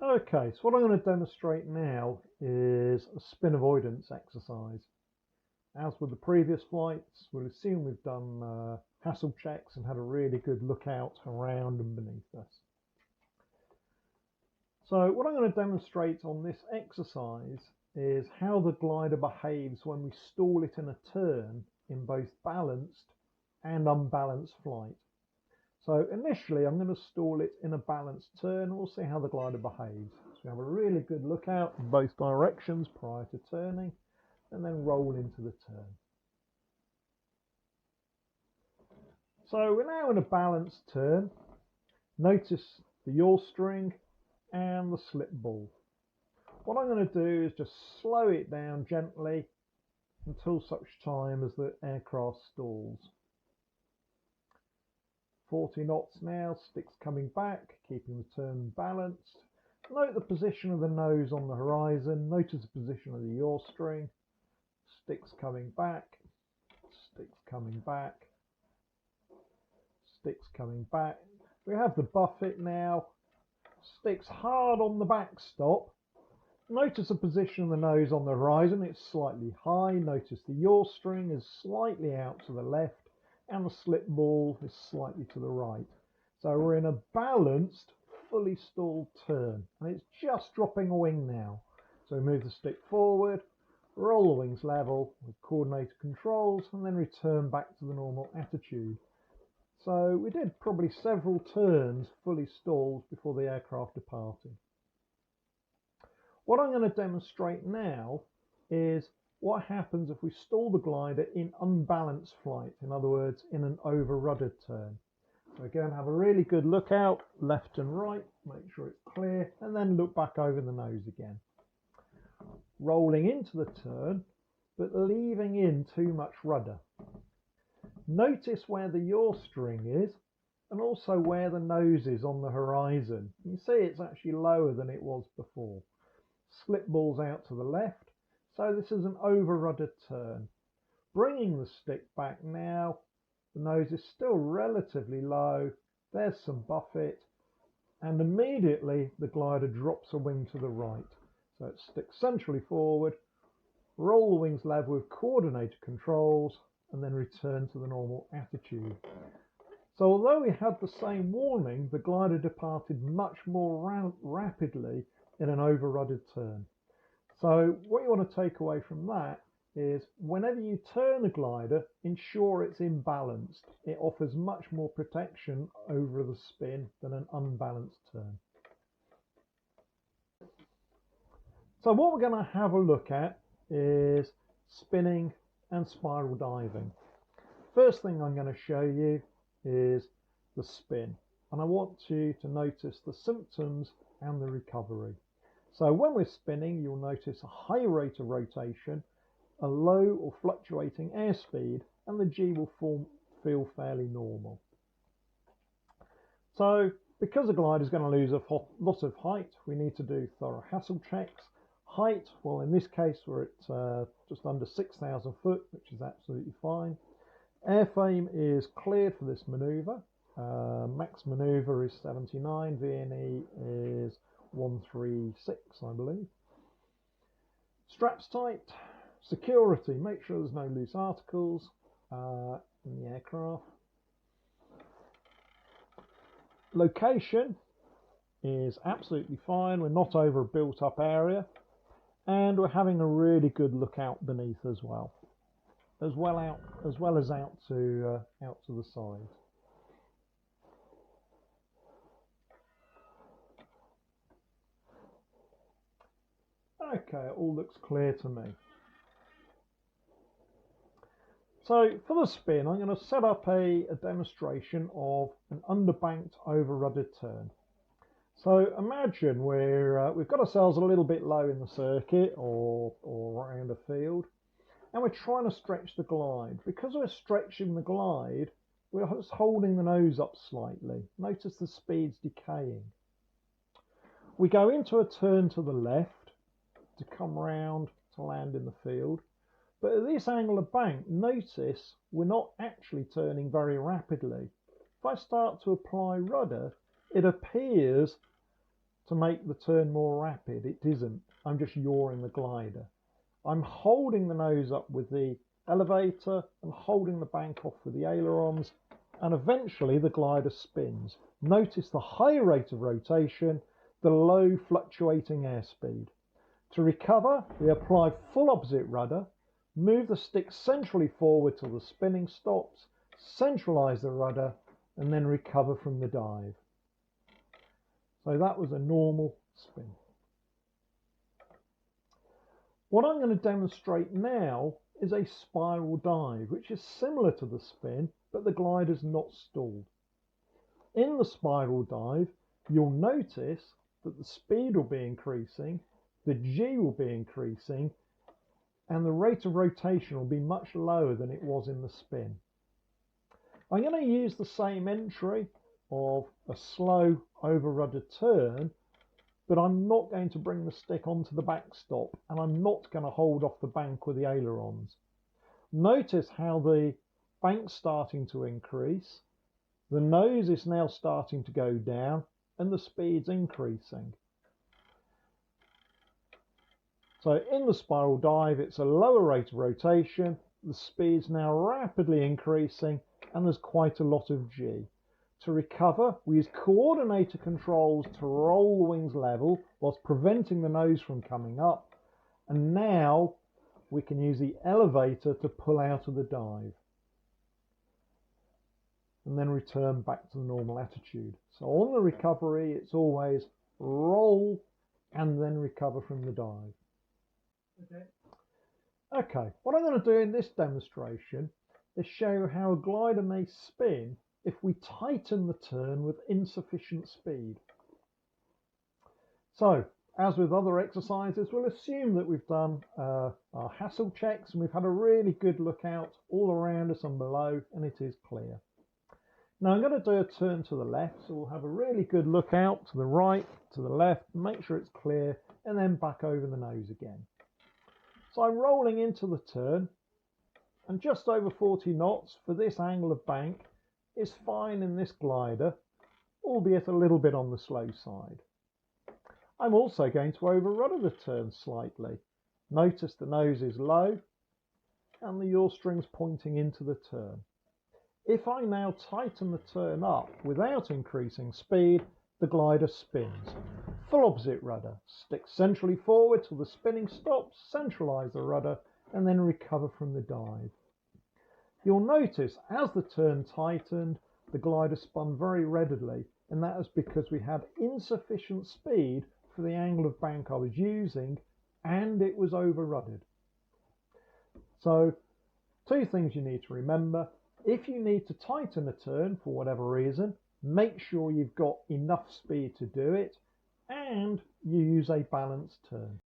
Okay, so what I'm going to demonstrate now is a spin avoidance exercise. As with the previous flights, we'll assume we've done hassle checks and had a really good look out around and beneath us. So what I'm going to demonstrate on this exercise is how the glider behaves when we stall it in a turn in both balanced and unbalanced flight. So initially I'm going to stall it in a balanced turn and we'll see how the glider behaves. So we have a really good look out in both directions prior to turning and then roll into the turn. So we're now in a balanced turn. Notice the yaw string and the slip ball. What I'm going to do is just slow it down gently until such time as the aircraft stalls. 40 knots now, sticks coming back, keeping the turn balanced. Note the position of the nose on the horizon, notice the position of the yaw string, sticks coming back, sticks coming back, sticks coming back. We have the buffet now, sticks hard on the backstop. Notice the position of the nose on the horizon, it's slightly high. Notice the yaw string is slightly out to the left and the slip ball is slightly to the right. So we're in a balanced, fully stalled turn and it's just dropping a wing now. So we move the stick forward, roll the wings level with coordinated controls and then return back to the normal attitude. So we did probably several turns fully stalled before the aircraft departed. What I'm going to demonstrate now is what happens if we stall the glider in unbalanced flight, in other words, in an over-ruddered turn. So again, have a really good look out, left and right, make sure it's clear, and then look back over the nose again. Rolling into the turn, but leaving in too much rudder. Notice where the yaw string is, and also where the nose is on the horizon. You see it's actually lower than it was before. Slip balls out to the left, so this is an over-ruddered turn. Bringing the stick back now, the nose is still relatively low, there's some buffet, and immediately the glider drops a wing to the right. So it sticks centrally forward, roll the wings level with coordinated controls, and then return to the normal attitude. So although we had the same warning, the glider departed much more rapidly in an over-ruddered turn. So what you want to take away from that is whenever you turn a glider, ensure it's imbalanced. It offers much more protection over the spin than an unbalanced turn. So what we're going to have a look at is spinning and spiral diving. First thing I'm going to show you is the spin, and I want you to notice the symptoms and the recovery. So when we're spinning, you'll notice a high rate of rotation, a low or fluctuating airspeed, and the G will feel fairly normal. So because the glider is going to lose a lot of height, we need to do thorough hassle checks. Height, well in this case we're at just under 6,000 foot, which is absolutely fine. Airframe is cleared for this manoeuvre. Max manoeuvre is 79, VNE is 136, I believe. Straps tight. Security, make sure there's no loose articles in the aircraft. Location is absolutely fine. We're not over a built up area and we're having a really good look out beneath as well as out to the side. Okay, it all looks clear to me. So for the spin, I'm going to set up a demonstration of an underbanked over-ruddered turn. So imagine we've got ourselves a little bit low in the circuit or around a field, and we're trying to stretch the glide. Because we're stretching the glide, we're just holding the nose up slightly. Notice the speed's decaying. We go into a turn to the left to come round to land in the field. But at this angle of bank, notice we're not actually turning very rapidly. If I start to apply rudder, it appears to make the turn more rapid. It isn't. I'm just yawing the glider. I'm holding the nose up with the elevator and holding the bank off with the ailerons, and eventually the glider spins. Notice the high rate of rotation, the low fluctuating airspeed. To recover, we apply full opposite rudder, move the stick centrally forward till the spinning stops, centralize the rudder, and then recover from the dive. So that was a normal spin. What I'm going to demonstrate now is a spiral dive, which is similar to the spin, but the glider's not stalled. In the spiral dive, you'll notice that the speed will be increasing, the G will be increasing, and the rate of rotation will be much lower than it was in the spin. I'm going to use the same entry of a slow over-rudder turn, but I'm not going to bring the stick onto the backstop, and I'm not going to hold off the bank with the ailerons. Notice how the bank's starting to increase, the nose is now starting to go down, and the speed's increasing. So in the spiral dive, it's a lower rate of rotation, the speed's now rapidly increasing, and there's quite a lot of G. To recover, we use coordinator controls to roll the wings level whilst preventing the nose from coming up. And now we can use the elevator to pull out of the dive. And then return back to the normal attitude. So on the recovery, it's always roll and then recover from the dive. Okay, what I'm going to do in this demonstration is show how a glider may spin if we tighten the turn with insufficient speed. So, as with other exercises, we'll assume that we've done our hassle checks and we've had a really good look out all around us and below, and it is clear. Now I'm going to do a turn to the left, so we'll have a really good look out to the right, to the left, make sure it's clear, and then back over the nose again. So I'm rolling into the turn, and just over 40 knots for this angle of bank is fine in this glider, albeit a little bit on the slow side. I'm also going to over-rudder the turn slightly. Notice the nose is low and the yaw string's pointing into the turn. If I now tighten the turn up without increasing speed, the glider spins. Full opposite rudder, stick centrally forward till the spinning stops, centralise the rudder, and then recover from the dive. You'll notice as the turn tightened, the glider spun very readily, and that is because we had insufficient speed for the angle of bank I was using, and it was over-ruddered. So, two things you need to remember. If you need to tighten a turn for whatever reason, make sure you've got enough speed to do it, and you use a balanced turn.